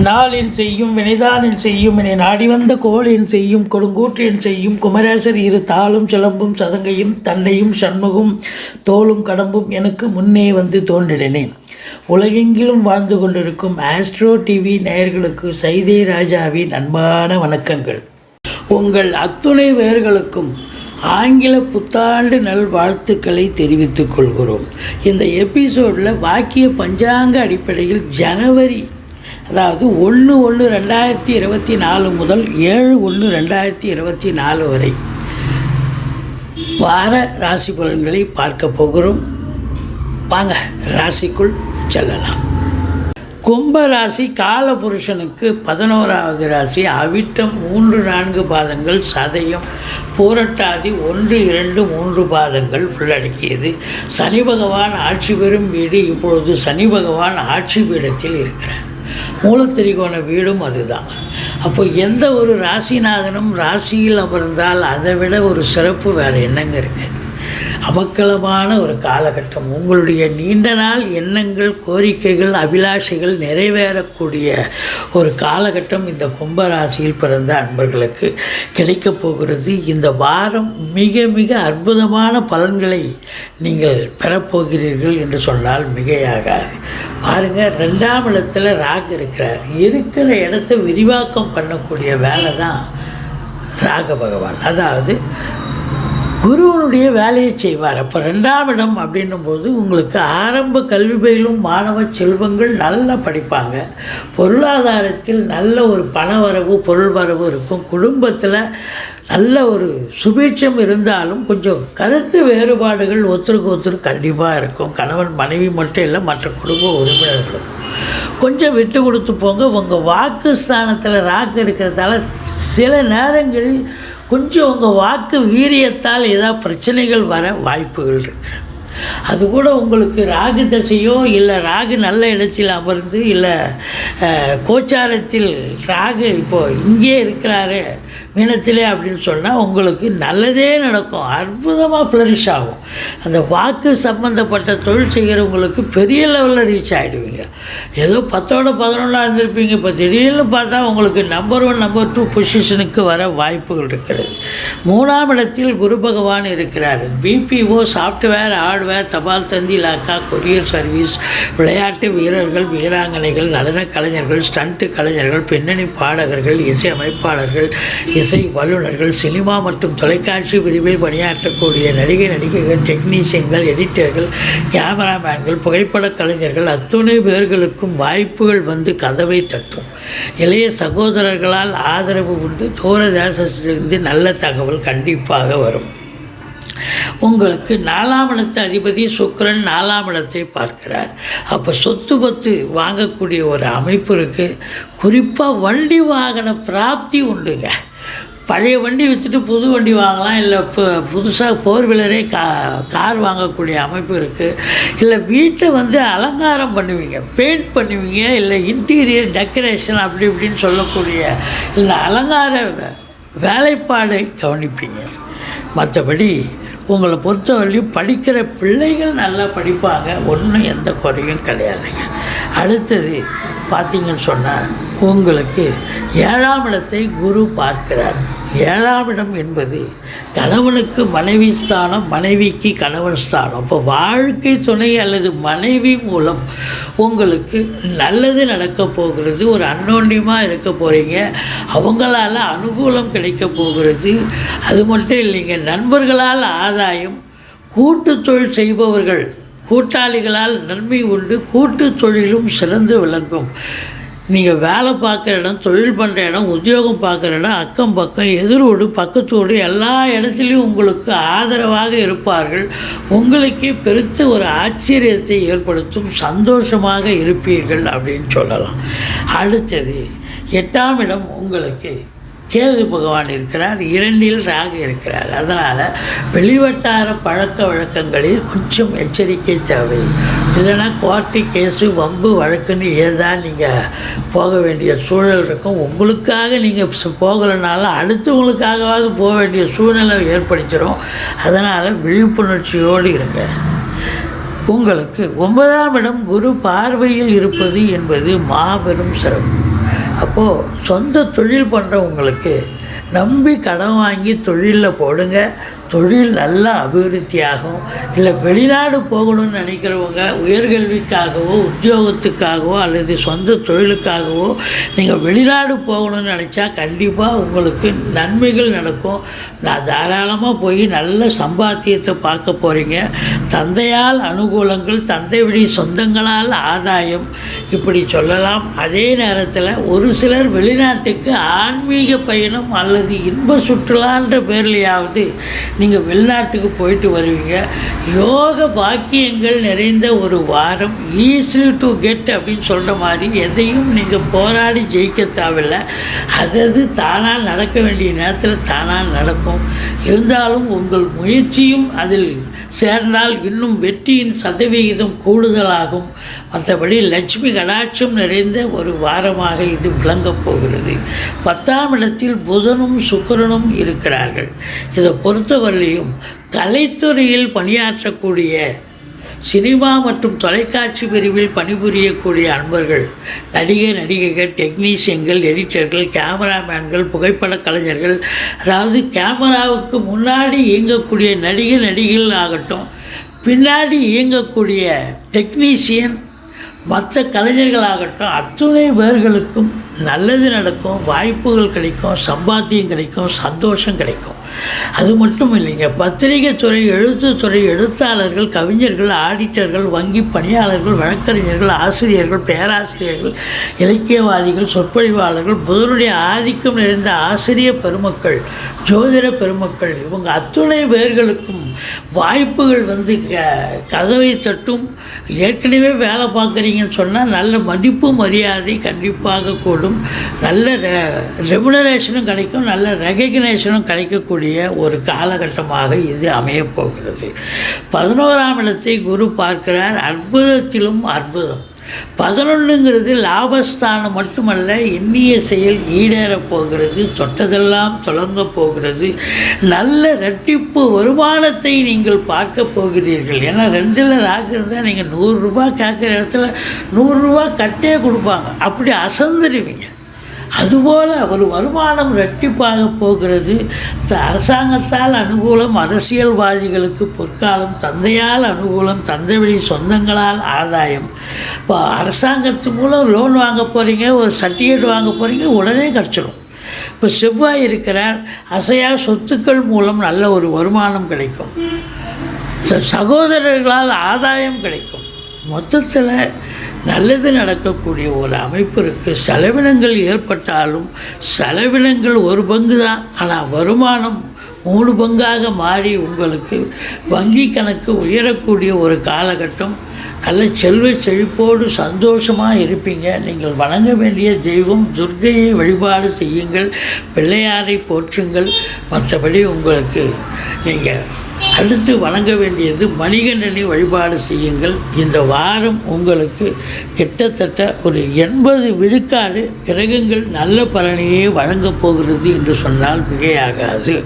நாளின் செய்யும் வினைதானின் செய்யும் என்னை நாடி வந்த கோளின் செய்யும் கொடுங்கூற்றின் செய்யும் குமரேசர் இரு தாளும் சிலம்பும் சதங்கையும் தண்டையும் சண்முகும் தோளும் கடம்பும் எனக்கு முன்னே வந்து தோன்றினேன். உலகெங்கிலும் வாழ்ந்து கொண்டிருக்கும் ஆஸ்ட்ரோ டிவி நேயர்களுக்கு சைதே ராஜாவின் அன்பான வணக்கங்கள். உங்கள் அத்துணை பேர்களுக்கும் ஆங்கில புத்தாண்டு நல்வாழ்த்துக்களை தெரிவித்துக் கொள்கிறோம். இந்த எபிசோடில் வாக்கிய பஞ்சாங்க அடிப்படையில் ஜனவரி, அதாவது 1/1/2024 முதல் 7/1/2024 வரை வார ராசி பலன்களை பார்க்க போகிறோம். வாங்க ராசிக்குள் செல்லலாம். கும்ப ராசி காலபுருஷனுக்கு 11வது ராசி. அவிட்டம் 3-4 பாதங்கள், சதயம் பூரட்டாதி 1-2-3 பாதங்கள் உள்ளடக்கியது. சனி பகவான் ஆட்சி பெறும் வீடு. இப்பொழுது சனி பகவான் ஆட்சி பீடத்தில் இருக்கிறார். மூலத்திரிகோண வீடும் அதுதான். அப்போ எந்த ஒரு ராசிநாதனும் ராசியில் அமர்ந்தால் அதை விட ஒரு சிறப்பு வேறு என்னங்க இருக்குது? அமக்கலமான ஒரு காலகட்டம். உங்களுடைய நீண்ட நாள் எண்ணங்கள், கோரிக்கைகள், அபிலாஷைகள் நிறைவேறக்கூடிய ஒரு காலகட்டம் இந்த கும்பராசியில் பிறந்த அன்பர்களுக்கு கிடைக்கப் போகிறது. இந்த வாரம் மிக மிக அற்புதமான பலன்களை நீங்கள் பெறப்போகிறீர்கள் என்று சொன்னால் மிகையாகாது. பாருங்கள், 2ஆம் இடத்துல ராகு இருக்கிறார். இருக்கிற இடத்த விரிவாக்கம் பண்ணக்கூடிய வேலை தான் ராக பகவான், அதாவது குருவனுடைய வேலையை செய்வார். அப்போ 2ஆம் இடம் அப்படின்னும் போது உங்களுக்கு ஆரம்ப கல்வி பயிலும் மாணவ செல்வங்கள் நல்லா படிப்பாங்க. பொருளாதாரத்தில் நல்ல ஒரு பணவரவு, பொருள் வரவு இருக்கும். குடும்பத்தில் நல்ல ஒரு சுபீட்சம் இருந்தாலும் கொஞ்சம் கருத்து வேறுபாடுகள் ஒருத்தருக்கு ஒருத்தர் கண்டிப்பாக இருக்கும். கணவன் மனைவி மட்டும் இல்லை, மற்ற குடும்ப உறுப்பினர்களும் கொஞ்சம் விட்டு கொடுத்து போங்க. உங்கள் வாக்கு ஸ்தானத்தில் ராகு இருக்கிறதால சில நேரங்களில் கொஞ்சம் உங்கள் வாக்கு வீரியத்தால் ஏதாவது பிரச்சனைகள் வர வாய்ப்புகள் இருக்கு. அது கூட உங்களுக்கு ராகு தசையோ இல்லை ராகு நல்ல இடத்தில் அமர்ந்து இல்லை கோச்சாரத்தில் ராகு இப்போது இங்கே இருக்கிறாரு மீனத்திலே அப்படின்னு சொன்னால் உங்களுக்கு நல்லதே நடக்கும். அற்புதமாக ஃப்ளரிஷ் ஆகும். அந்த வாக்கு சம்பந்தப்பட்ட தொழில் செய்கிறவங்களுக்கு பெரிய லெவலில் ரீச் ஆகிடுவீங்க. ஏதோ 10ஓட 11 இருந்திருப்பீங்க, இப்போ திடீர்னு பார்த்தா உங்களுக்கு நம்பர் 1 நம்பர் 2 பொசிஷனுக்கு வர வாய்ப்புகள் இருக்கிறது. 3ஆம் இடத்தில் குரு பகவான் இருக்கிறார். பிபிஓ, சாஃப்ட்வேர், ஹார்ட்வேர், தபால் தந்தி, இலாக்கா, கொரியர் சர்வீஸ், விளையாட்டு வீரர்கள், வீராங்கனைகள், நடன கலைஞர்கள், ஸ்டண்ட் கலைஞர்கள், பின்னணி பாடகர்கள், இசை அமைப்பாளர்கள், இசை வல்லுநர்கள், சினிமா மற்றும் தொலைக்காட்சி பிரிவில் பணியாற்றக்கூடிய நடிகைகள், டெக்னீஷியன்கள், எடிட்டர்கள், கேமராமேன்கள், புகைப்பட கலைஞர்கள் அத்துணை பேர்களுக்கும் வாய்ப்புகள் வந்து கதவை தட்டும். இளைய சகோதரர்களால் ஆதரவு உண்டு. தூர தேசத்திலிருந்து நல்ல தகவல் கண்டிப்பாக வரும். உங்களுக்கு 4ஆம் இடத்து அதிபதி சுக்கிரன் 4ஆம் இடத்தை பார்க்கிறார். அப்போ சொத்து பத்து வாங்கக்கூடிய ஒரு அமைப்பு இருக்குது. குறிப்பாக வண்டி வாகன பிராப்தி உண்டுங்க. பழைய வண்டி விற்றுட்டு புது வண்டி வாங்கலாம், இல்லை புதுசாக 4 வீலரே கார் வாங்கக்கூடிய அமைப்பு இருக்குது. இல்லை வீட்டை வந்து அலங்காரம் பண்ணுவீங்க, பெயிண்ட் பண்ணுவீங்க, இல்லை இன்டீரியர் டெக்கரேஷன் அப்படி இப்படின்னு சொல்லக்கூடிய இந்த அலங்கார வேலைப்பாடை கவனிப்பீங்க. மற்றபடி உங்களை பொறுத்தவரையும் படிக்கிற பிள்ளைகள் நல்லா படிப்பாங்க, ஒன்றும் எந்த குறையும் கிடையாதுங்க. அடுத்தது பார்த்திங்கன்னு சொன்னால் உங்களுக்கு 7ஆம் இடத்தை குரு பார்க்கிறார். 7ஆம் இடம் என்பது கணவனுக்கு மனைவி ஸ்தானம், மனைவிக்கு கணவன் ஸ்தானம். இப்போ வாழ்க்கை துணை அல்லது மனைவி மூலம் உங்களுக்கு நல்லது நடக்க போகிறது. ஒரு அன்னோன்யமாக இருக்க போகிறீங்க. அவங்களால அனுகூலம் கிடைக்க போகிறது. அது மட்டும் இல்லைங்க, நண்பர்களால் ஆதாயம், கூட்டு தொழில் செய்பவர்கள் கூட்டாளிகளால் நன்மை உண்டு. கூட்டு தொழிலும் சிறந்து விளங்கும். நீங்கள் வேலை பார்க்குற இடம், தொழில் பண்ணுற இடம், உத்தியோகம் பார்க்குற இடம், அக்கம் பக்கம், எதிரோடு பக்கத்தோடு எல்லா இடத்துலையும் உங்களுக்கு ஆதரவாக இருப்பார்கள். உங்களுக்கே பெருத்த ஒரு ஆச்சரியத்தை ஏற்படுத்தும். சந்தோஷமாக இருப்பீர்கள் அப்படின்னு சொல்லலாம். அடுத்தது 8ஆம் இடம் உங்களுக்கு கேது பகவான் இருக்கிறார். 2இல் ராகு இருக்கிறார். அதனால் வெளிவட்டார பழக்க வழக்கங்களில் கொஞ்சம் எச்சரிக்கை தேவை. இல்லைன்னா கோர்ட்டு கேஸு வம்பு வழக்குன்னு ஏதாவது நீங்கள் போக வேண்டிய சூழல் இருக்கும். உங்களுக்காக நீங்கள் போகலைனாலும் அடுத்தவங்களுக்காகவாவது போக வேண்டிய சூழ்நிலை ஏற்படுத்திடும். அதனால் விழிப்புணர்ச்சியோடு இருங்க. உங்களுக்கு 9ஆம் இடம் குரு பார்வையில் இருப்பது என்பது மாபெரும் சிறப்பு. அப்போது சொந்த தொழில் பண்ணுறவங்களுக்கு நம்பி கடன் வாங்கி தொழிலில் போடுங்க, தொழில் நல்லா அபிவிருத்தி ஆகும். இல்லை வெளிநாடு போகணும்னு நினைக்கிறவங்க உயர்கல்விக்காகவோ உத்தியோகத்துக்காகவோ அல்லது சொந்த தொழிலுக்காகவோ நீங்கள் வெளிநாடு போகணும்னு நினச்சா கண்டிப்பாக உங்களுக்கு நன்மைகள் நடக்கும். நான் தாராளமாக போய் நல்ல சம்பாத்தியத்தை பார்க்க போகிறீங்க. தந்தையால் அனுகூலங்கள், தந்தை வழி சொந்தங்களால் ஆதாயம், இப்படி சொல்லலாம். அதே நேரத்தில் ஒரு சிலர் வெளிநாட்டுக்கு ஆன்மீக பயணம் அல்லது இன்ப சுற்றுலான்ற பேர்லையாவது நீங்கள் வெளிநாட்டுக்கு போயிட்டு வருவீங்க. யோக பாக்கியங்கள் நிறைந்த ஒரு வாரம். ஈஸிலி டு கெட் அப்படின்னு சொல்கிற மாதிரி எதையும் நீங்கள் போராடி ஜெயிக்க தேவையில்லை. அது தானாக நடக்க வேண்டிய நேரத்தில் தானாக நடக்கும். இருந்தாலும் உங்கள் முயற்சியும் அதில் சேர்ந்தால் இன்னும் வெற்றியின் சதவிகிதம் கூடுதலாகும். மற்றபடி லட்சுமி கடாட்சம் நிறைந்த ஒரு வாரமாக இது விளங்கப் போகிறது. 10ஆம் இடத்தில் புதனும் சுக்கிரனும் இருக்கிறார்கள். இதை பொறுத்தவரையிலையும் கலைத்துறையில் பணியாற்றக்கூடிய சினிமா மற்றும் தொலைக்காட்சி பிரிவில் பணிபுரியக்கூடிய அன்பர்கள், நடிகைகள், டெக்னீஷியன்கள், எடிட்டர்கள், கேமராமேன்கள், புகைப்பட கலைஞர்கள், அதாவது கேமராவுக்கு முன்னாடி இயங்கக்கூடிய நடிகைகள் ஆகட்டும், பின்னாடி இயங்கக்கூடிய டெக்னீஷியன், மற்ற கலைஞர்களாகட்டும், அத்துணை பேர்களுக்கும் நல்லது நடக்கும், வாய்ப்புகள் கிடைக்கும், சம்பாத்தியம் கிடைக்கும், சந்தோஷம் கிடைக்கும். அது மட்டும் இல்லைங்க, பத்திரிகை துறை, எழுத்துத்துறை, எழுத்தாளர்கள், கவிஞர்கள், ஆடிட்டர்கள், வங்கி பணியாளர்கள், வழக்கறிஞர்கள், ஆசிரியர்கள், பேராசிரியர்கள், இலக்கியவாதிகள், சொற்பொழிவாளர்கள், புதனுடைய ஆதிக்கம் நிறைந்த ஆசிரிய பெருமக்கள், ஜோதிட பெருமக்கள், இவங்க அத்துணை பேர்களுக்கும் வாய்ப்புகள் கதவை தட்டும். ஏற்கனவே வேலை பார்க்குறீங்கன்னு சொன்னால் நல்ல மதிப்பு மரியாதை கண்டிப்பாக கூடும். நல்ல ரெமுனரேஷனும் கிடைக்கும், நல்ல ரெகக்னேஷனும் கிடைக்கக்கூடிய ஒரு காலகட்டமாக இது அமையப்போகிறது. 11ஆம் இடத்தை குரு பார்க்கிறார். அற்புதத்திலும் அற்புதம். 11ங்கிறது லாபஸ்தானம் மட்டுமல்ல, எண்ணிய செயல் ஈடேறப் போகிறது, தொட்டதெல்லாம் தொடங்கப் போகிறது. நல்ல இரட்டிப்பு வருமானத்தை நீங்கள் பார்க்க போகிறீர்கள். ஏன்னா 2ல் ராகு இருந்தால் நீங்கள் 100 ரூபா கேட்குற இடத்துல 100 ரூபா கட்டே கொடுப்பாங்க, அப்படி அசந்துடுவீங்க. அதுபோல் ஒரு வருமானம் இரட்டிப்பாக போகிறது. அரசாங்கத்தால் அனுகூலம், அரசியல்வாதிகளுக்கு பொற்காலம், தந்தையால் அனுகூலம், தந்தை வழி சொந்தங்களால் ஆதாயம். இப்போ அரசாங்கத்து மூலம் லோன் வாங்க போகிறீங்க, ஒரு சர்டிஃபிகேட் வாங்க போகிறீங்க, உடனே கிடச்சிடும். இப்போ செவ்வாய் இருக்கிறார். அசையா சொத்துக்கள் மூலம் நல்ல ஒரு வருமானம் கிடைக்கும், சகோதரர்களால் ஆதாயம் கிடைக்கும். மொத்தத்தில் நல்லது நடக்கக்கூடிய ஒரு அமைப்பு இருக்குது. செலவினங்கள் ஏற்பட்டாலும் செலவினங்கள் ஒரு பங்கு தான், ஆனால் வருமானம் 3 பங்காக மாறி உங்களுக்கு வங்கி கணக்கு உயரக்கூடிய ஒரு காலகட்டம். நல்ல செல்வ செழிப்போடு சந்தோஷமாக இருப்பீங்க. நீங்கள் வணங்க வேண்டிய தெய்வம் துர்க்கையை வழிபாடு செய்யுங்கள், பிள்ளையாரை போற்றுங்கள். மற்றபடி உங்களுக்கு நீங்கள் அடுத்து வணங்க வேண்டியது மணிகண்டனை வழிபாடு செய்யுங்கள். இந்த வாரம் உங்களுக்கு கிட்டத்தட்ட ஒரு 80 விழுக்காடு கிரகங்கள் நல்ல பலனையே வழங்கப் போகிறது என்று சொன்னால் மிகையாகாது.